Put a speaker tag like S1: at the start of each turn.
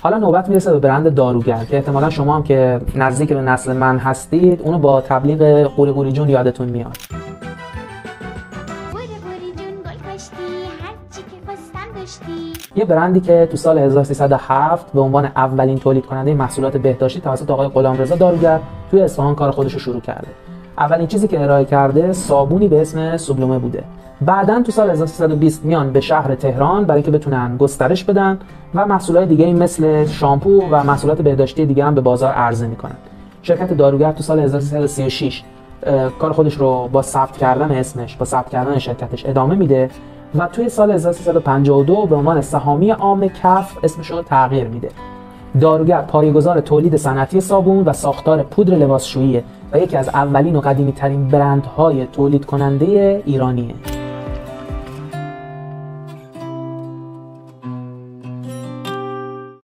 S1: حالا نوبت میرسه به برند داروگر که احتمالا شما هم که نزدیک به نسل من هستید اونو با تبلیغ قوری قوری جون یادتون میاد. یه برندی که تو سال 1307 به عنوان اولین تولید کننده محصولات بهداشتی توسط آقای غلامرضا داروگر توی اصفهان کار خودش رو شروع کرده. اولین چیزی که ارائه کرده صابونی به اسم سوبلومه بوده. بعداً تو سال 1320 میان به شهر تهران برای اینکه بتونن گسترش بدن و محصولات دیگه‌ای مثل شامپو و محصولات بهداشتی دیگه هم به بازار عرضه میکنن. شرکت داروگر تو سال 1336 کار خودش رو با ثبت کردن اسمش، با ثبت کردن شرکتش ادامه میده و توی سال 1352 به عنوان سهامی عام کف اسمش رو تغییر میده. داروگر پایه‌گذار تولید صنعتی صابون و ساختار پودر لباسشویی و یکی از اولین و قدیمی ترین برندهای تولید کننده ایرانیه.